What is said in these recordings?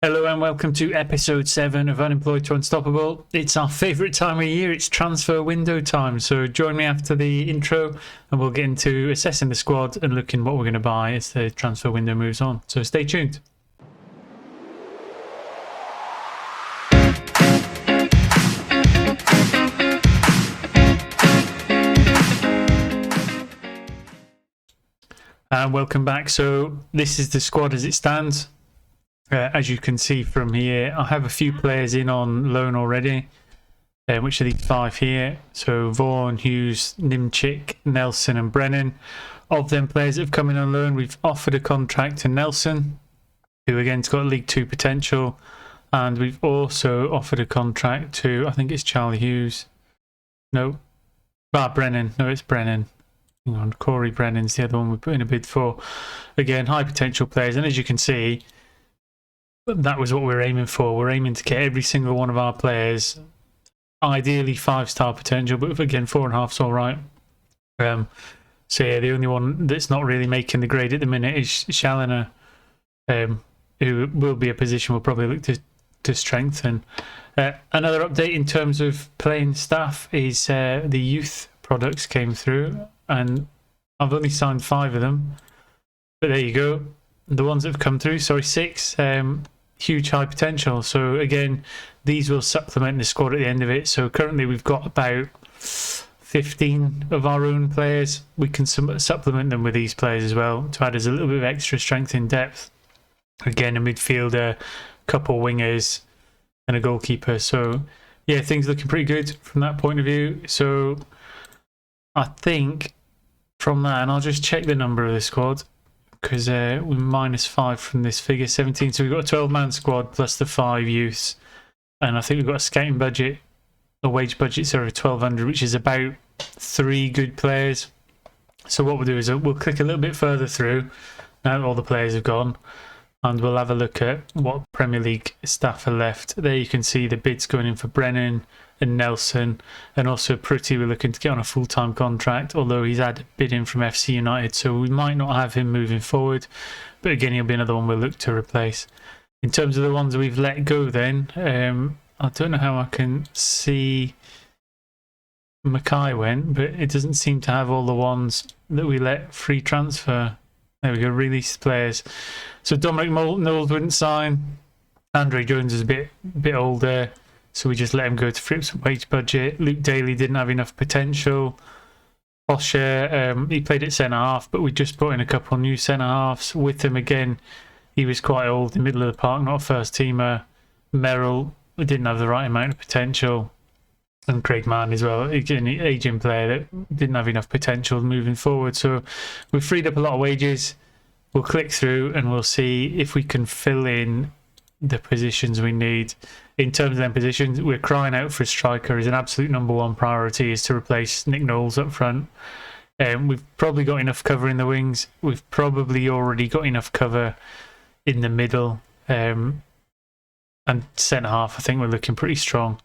Hello and welcome to episode 7 of Unemployed to Unstoppable. It's our favourite time of year, it's transfer window time, so join me after the intro and we'll get into assessing the squad and looking what we're going to buy as the transfer window moves on. So stay tuned. And welcome back. So this is the squad as it stands. As you can see from here, I have a few players in on loan already, which are these 5 here. So Vaughan, Hughes, Nimchik, Nelson and Brennan. Of them players that have come in on loan, we've offered a contract to Nelson, who again's got League 2 potential. And we've also offered a contract to, I think it's Charlie Hughes. No, Brennan. No, it's Brennan. Hang on, Corey Brennan's the other one we put in a bid for. Again, high potential players. And as you can see, that was what we're aiming for. We're aiming to get every single one of our players, ideally 5-star potential, but again, 4.5's all right. So yeah, the only one that's not really making the grade at the minute is Challoner, who will be a position we'll probably look to strengthen. Another update in terms of playing staff is the youth products came through, and I've only signed 5 of them, but there you go. The ones that have come through, 6, huge high potential. So again, these will supplement the squad at the end of it. So currently we've got about 15 of our own players. We can supplement them with these players as well to add us a little bit of extra strength in depth. Again, a midfielder, couple wingers and a goalkeeper. So yeah, things looking pretty good from that point of view. So I think from that, and I'll just check the number of the squad, because we're -5 from this figure, 17. So we've got a 12-man squad plus the 5 youths. And I think we've got a scouting budget, a wage budget, sorry, of 1,200, which is about 3 good players. So what we'll do is we'll click a little bit further through, now that all the players have gone, and we'll have a look at what Premier League staff are left. There you can see the bids going in for Brennan and Nelson, and also Pretty we're looking to get on a full-time contract, although he's had a bid in from FC United, so we might not have him moving forward, but again he'll be another one we'll look to replace. In terms of the ones that we've let go then, I don't know how I can see Mackay went, but it doesn't seem to have all the ones that we let free transfer. There we go, released players. So Dominic Knowles wouldn't sign. Andre Jones is a bit older, so we just let him go to free up some wage budget. Luke Daly didn't have enough potential. Osher, he played at centre-half, but we just brought in a couple of new centre-halves. With him again, he was quite old, in the middle of the park, not a first-teamer. Merrill didn't have the right amount of potential. And Craig Mann as well, again, an aging player that didn't have enough potential moving forward. So we've freed up a lot of wages. We'll click through and we'll see if we can fill in the positions we need. In terms of them positions, we're crying out for a striker. As an absolute #1 priority is to replace Nick Knowles up front. We've probably got enough cover in the wings. We've probably already got enough cover in the middle. And centre-half, I think we're looking pretty strong.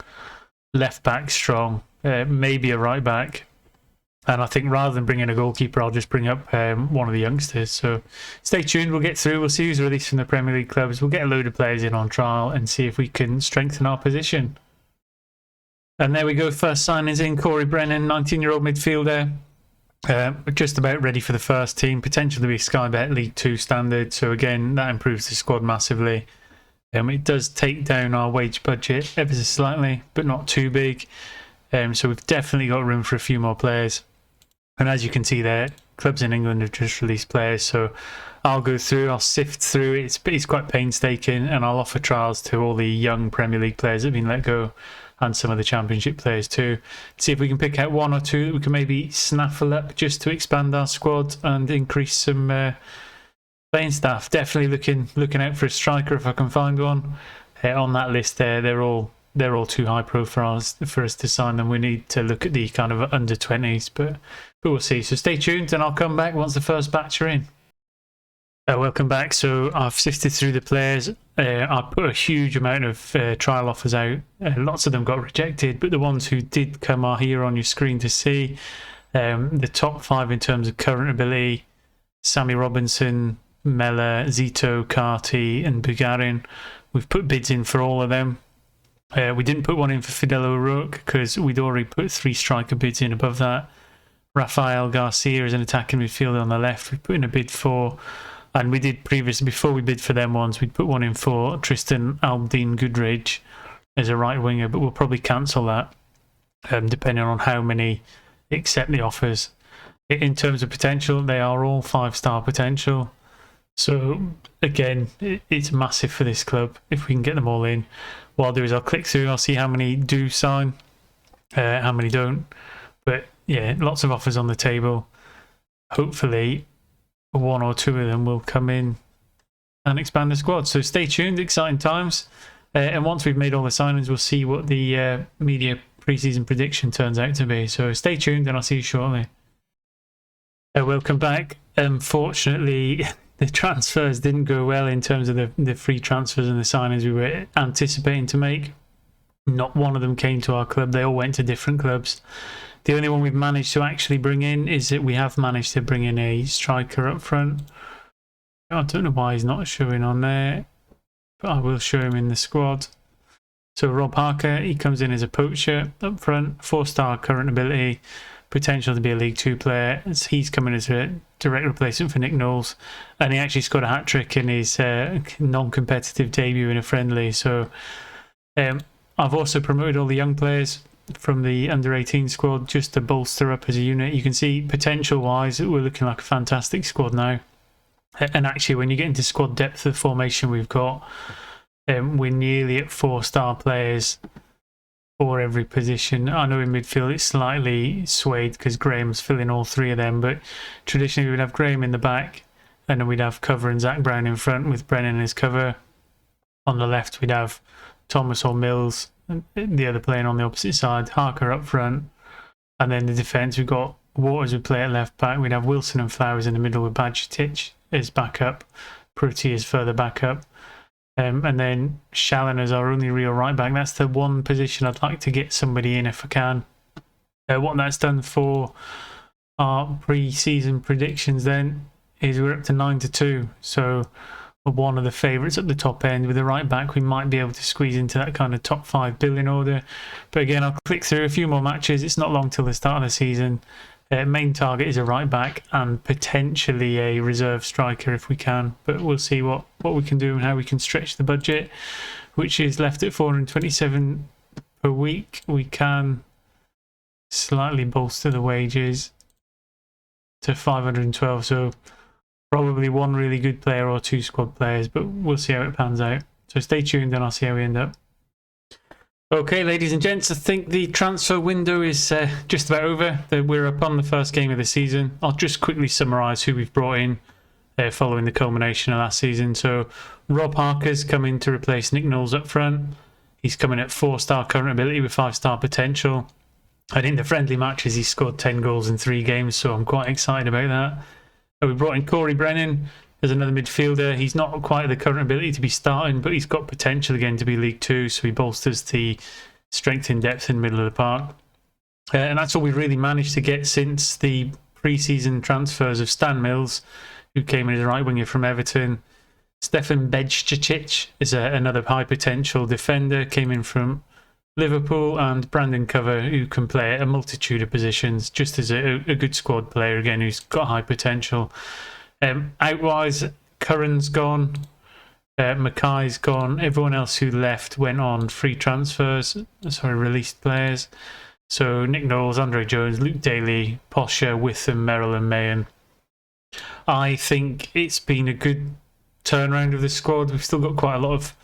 Left back strong, maybe a right back, and I think rather than bring in a goalkeeper, I'll just bring up one of the youngsters. So stay tuned, we'll get through, we'll see who's released from the Premier League clubs, we'll get a load of players in on trial and see if we can strengthen our position. And there we go, first signings in. Corey Brennan, 19-year-old midfielder, just about ready for the first team, potentially be Sky Bet League 2 standard, so again that improves the squad massively. It does take down our wage budget ever so slightly, but not too big. So we've definitely got room for a few more players. And as you can see there, clubs in England have just released players. So I'll go through, I'll sift through. It's quite painstaking, and I'll offer trials to all the young Premier League players that have been let go, and some of the Championship players too. See if we can pick out 1 or 2 that we can maybe snaffle up just to expand our squad and increase some playing staff. Definitely looking out for a striker if I can find one. On that list there, they're all too high profile for us to sign them. We need to look at the kind of under 20s, but we'll see. So stay tuned and I'll come back once the first batch are in. Welcome back. So I've sifted through the players. I put a huge amount of trial offers out. Lots of them got rejected, but the ones who did come are here on your screen to see. The top 5 in terms of current ability: Sammy Robinson, Mella, Zito, Carty and Bugarin. We've put bids in for all of them. We didn't put one in for Fidelo O'Rourke because we'd already put 3 striker bids in above that. Rafael Garcia is an attacking midfielder on the left. We put in a bid for, and we did previously, before we bid for them ones, we'd put one in for Tristan Albdine Goodridge as a right winger, but we'll probably cancel that depending on how many accept the offers. In terms of potential, they are all 5-star potential. So again, it's massive for this club if we can get them all in. What I'll do is I'll click through, I'll see how many do sign, how many don't. But yeah, lots of offers on the table. Hopefully 1 or 2 of them will come in and expand the squad. So stay tuned, exciting times. And once we've made all the signings, we'll see what the media preseason prediction turns out to be. So stay tuned and I'll see you shortly. Welcome back. Unfortunately, the transfers didn't go well in terms of the free transfers and the signings we were anticipating to make. Not one of them came to our club. They all went to different clubs. The only one we've managed to actually bring in is that we have managed to bring in a striker up front. I don't know why he's not showing on there, but I will show him in the squad. So Rob Harker, he comes in as a poacher up front, 4-star current ability, potential to be a League 2 player. He's coming as a direct replacement for Nick Knowles, and he actually scored a hat-trick in his non-competitive debut in a friendly. So I've also promoted all the young players from the under-18 squad just to bolster up as a unit. You can see potential-wise we're looking like a fantastic squad now. And actually, when you get into squad depth of formation we've got, we're nearly at 4-star players for every position. I know in midfield it's slightly swayed because Graham's filling all 3 of them, but traditionally we'd have Graham in the back and then we'd have cover and Zach Brown in front with Brennan as cover. On the left we'd have Thomas or Mills, the other playing on the opposite side, Harker up front, and then the defence we've got Waters would play at left back, we'd have Wilson and Flowers in the middle with Badgetich as backup, Prutti is further back up. And then Shallen is our only real right back. That's the one position I'd like to get somebody in if I can. What that's done for our pre-season predictions then is we're up to 9-2. So we're one of the favourites at the top end. With the right back, we might be able to squeeze into that kind of top 5 billion order. But again, I'll click through a few more matches. It's not long till the start of the season. Main target is a right back and potentially a reserve striker if we can, but we'll see what we can do and how we can stretch the budget, which is left at 427 per week. We can slightly bolster the wages to 512, so probably 1 really good player or 2 squad players, but we'll see how it pans out. So stay tuned and I'll see how we end up. Okay, ladies and gents, I think the transfer window is just about over. We're up on the first game of the season. I'll just quickly summarise who we've brought in following the culmination of last season. So Rob Harker's coming to replace Nick Knowles up front. He's coming at 4-star current ability with 5-star potential. And in the friendly matches, he scored 10 goals in 3 games, so I'm quite excited about that. We brought in Corey Brennan as another midfielder. He's not quite the current ability to be starting, but he's got potential again to be League 2, so he bolsters the strength in depth in the middle of the park. And that's all we've really managed to get since the pre-season transfers of Stan Mills, who came in as a right winger from Everton. Stefan Bedcic is another high potential defender, came in from Liverpool, and Brandon Cover, who can play a multitude of positions, just as a good squad player again, who's got high potential. Outwise, Curran's gone, Mackay's gone. Everyone else who left went on free transfers, released players. So Nick Knowles, Andre Jones, Luke Daly, Posher, Witham, Merrill and Mahan. I think it's been a good turnaround of the squad. We've still got quite a lot of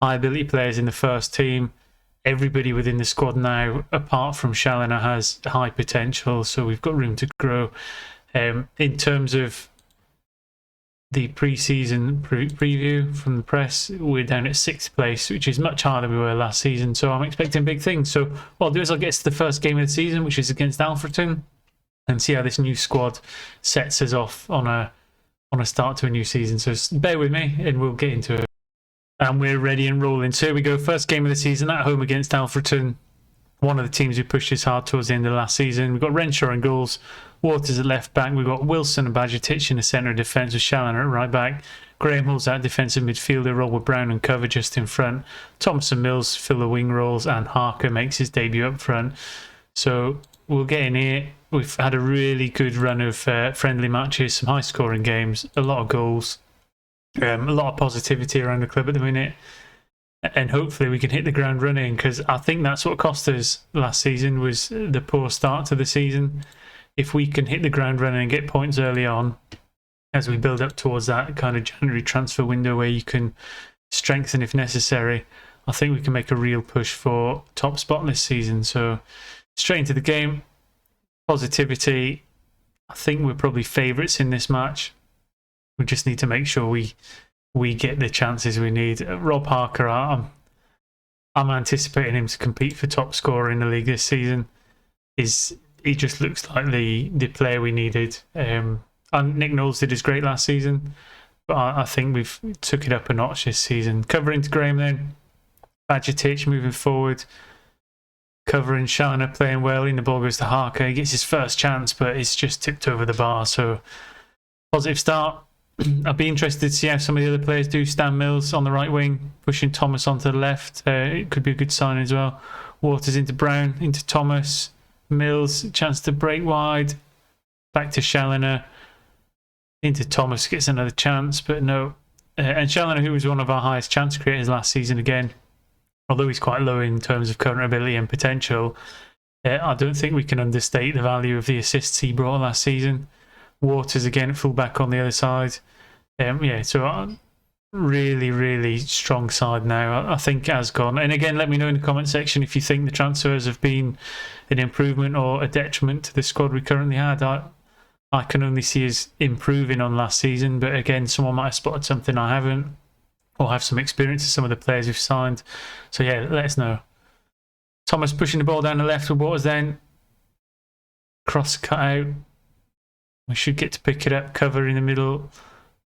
high ability players in the first team. Everybody within the squad now, apart from Shalana, has high potential, so we've got room to grow. In terms of the pre-season preview from the press, we're down at 6th place, which is much higher than we were last season, so I'm expecting big things. So what I'll do is I'll get to the first game of the season, which is against Alfreton, and see how this new squad sets us off on a start to a new season. So bear with me and we'll get into it. And we're ready and rolling. So here we go, first game of the season at home against Alfreton. one of the teams who pushed us hard towards the end of last season. We've got Renshaw in goals, Waters at left back. We've got Wilson and Badgertich in the centre of defence with Challoner at right back. Graham Hull's out defensive midfielder, Robert Brown and cover just in front. Thomas and Mills fill the wing roles, and Harker makes his debut up front. So we'll get in here. We've had a really good run of friendly matches, some high scoring games, a lot of goals, a lot of positivity around the club at the minute. And hopefully we can hit the ground running, because I think that's what cost us last season, was the poor start to the season. If we can hit the ground running and get points early on, as we build up towards that kind of January transfer window where you can strengthen if necessary, I think we can make a real push for top spot this season. So straight into the game, positivity. I think we're probably favourites in this match. We just need to make sure we get the chances we need. Rob Harker, I'm anticipating him to compete for top scorer in the league this season. He just looks like the player we needed. And Nick Knowles did his great last season, but I think we've took it up a notch this season. Covering to Graham then. Badgertich moving forward. Covering Challoner playing well. In the ball goes to Harker. He gets his first chance, but it's just tipped over the bar. So positive start. I'd be interested to see how some of the other players do. Stan Mills on the right wing, pushing Thomas onto the left. It could be a good sign as well. Waters into Brown, into Thomas. Mills, chance to break wide. Back to Challoner. Into Thomas, gets another chance, but no. And Challoner, who was one of our highest chance creators last season again, although he's quite low in terms of current ability and potential, I don't think we can understate the value of the assists he brought last season. Waters again, full back on the other side. Yeah, so really, really strong side now. I think has gone. And again, let me know in the comment section if you think the transfers have been an improvement or a detriment to the squad we currently had. I can only see us improving on last season, but again, someone might have spotted something I haven't, or have some experience of some of the players we've signed. So yeah, let us know. Thomas pushing the ball down the left with Waters then. Cross cut out. We should get to pick it up. Cover in the middle.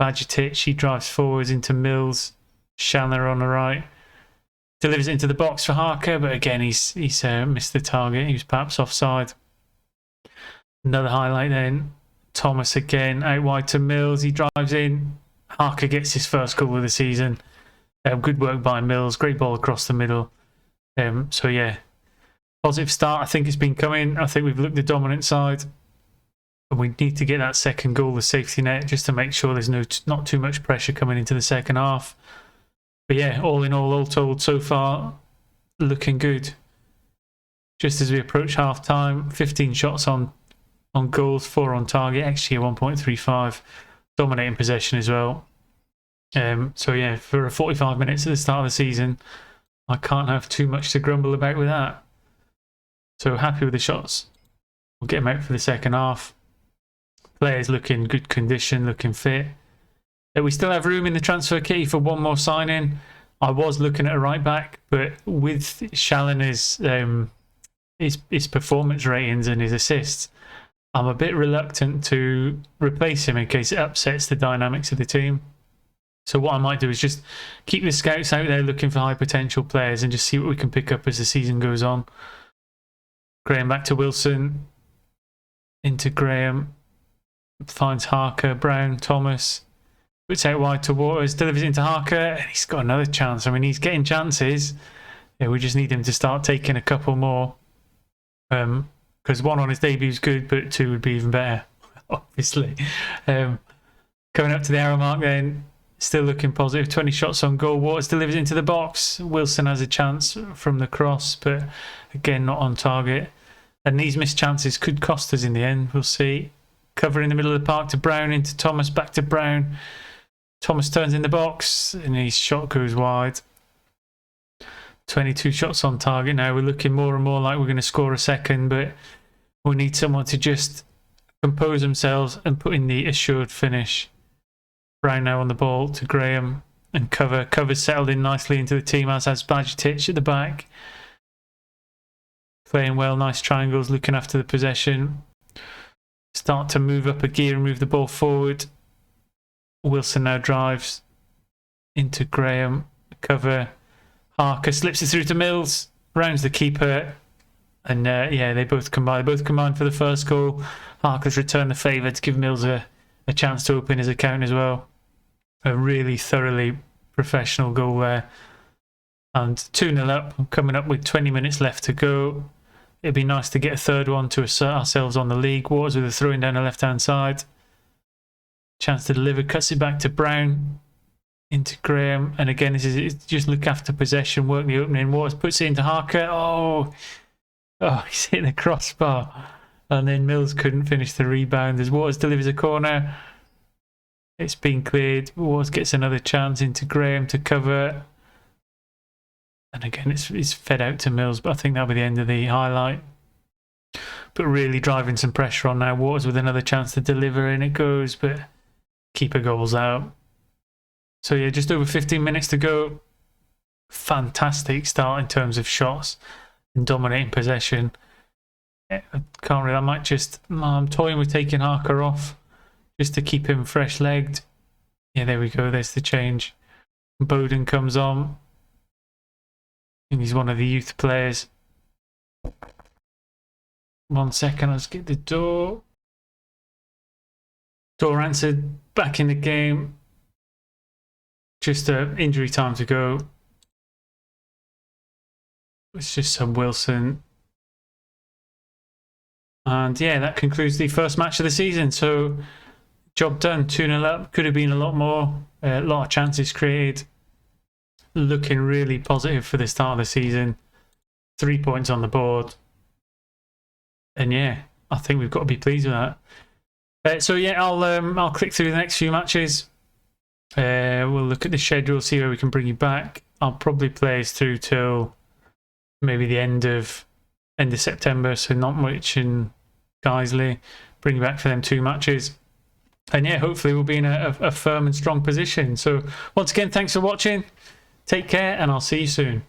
Badgertich, he drives forwards into Mills. Challoner on the right. Delivers it into the box for Harker, but again, he's missed the target. He was perhaps offside. Another highlight then. Thomas again, out wide to Mills. He drives in. Harker gets his first goal of the season. Good work by Mills. Great ball across the middle. So yeah, positive start. I think it's been coming. I think we've looked the dominant side. And we need to get that second goal, the safety net, just to make sure there's not too much pressure coming into the second half. But yeah, all in all told, so far, looking good. Just as we approach half time, 15 shots on goals, 4 on target, XG 1.35, dominating possession as well. So yeah, for 45 minutes at the start of the season, I can't have too much to grumble about with that. So happy with the shots. We'll get them out for the second half. Players looking good condition, looking fit. We still have room in the transfer kitty for one more signing. I was looking at a right back, but with Challoner's his performance ratings and his assists, I'm a bit reluctant to replace him in case it upsets the dynamics of the team. So what I might do is just keep the scouts out there looking for high potential players and just see what we can pick up as the season goes on. Graham back to Wilson. Into Graham. Finds Harker, Brown, Thomas. Puts out wide to Waters. Delivers into Harker. And he's got another chance. I mean, he's getting chances. Yeah, we just need him to start taking a couple more. Because 1 on his debut is good, but 2 would be even better, obviously. Coming up to the arrow mark then. Still looking positive. 20 shots on goal. Waters delivers into the box. Wilson has a chance from the cross, but again, not on target. And these missed chances could cost us in the end. We'll see. Cover in the middle of the park to Brown, into Thomas, back to Brown. Thomas turns in the box, and his shot goes wide. 22 shots on target now. We're looking more and more like we're going to score a second, but we need someone to just compose themselves and put in the assured finish. Brown now on the ball to Graham, and Cover's settled in nicely into the team, as has Badgertich at the back. Playing well, nice triangles, looking after the possession. Start to move up a gear and move the ball forward. Wilson now drives into Graham. Cover. Harker slips it through to Mills. Rounds the keeper. And yeah, they both combined. They both combined for the first goal. Harker's returned the favour to give Mills a chance to open his account as well. A really thoroughly professional goal there. And 2-0 up, coming up with 20 minutes left to go. It'd be nice to get a third one to assert ourselves on the league. Waters with a throw-in down the left-hand side. Chance to deliver, cuts it back to Brown. Into Graham. And again, this is just look after possession, work the opening. Waters puts it into Harker. Oh, he's hitting the crossbar. And then Mills couldn't finish the rebound as Waters delivers a corner. It's been cleared. Waters gets another chance into Graham to cover. And again, it's fed out to Mills, but I think that'll be the end of the highlight. But really driving some pressure on now. Waters with another chance to deliver, and it goes, but keeper goals out. So yeah, just over 15 minutes to go. Fantastic start in terms of shots and dominating possession. I can't really, I might just, I'm toying with taking Harker off just to keep him fresh-legged. Yeah, there we go, there's the change. Bowden comes on. And he's one of the youth players. 1 second, let's get the door. Door answered, back in the game. Just injury time to go. It's just some Wilson. And yeah, that concludes the first match of the season. So, job done, 2-0 up. Could have been a lot more. A lot of chances created. Looking really positive for the start of the season. 3 points on the board. And yeah, I think we've got to be pleased with that. So yeah, I'll click through the next few matches. We'll look at the schedule, see where we can bring you back. I'll probably play us through till maybe the end of September, so Notwich and Guiseley. Bring you back for them 2 matches. And yeah, hopefully we'll be in a firm and strong position. So once again, thanks for watching. Take care, and I'll see you soon.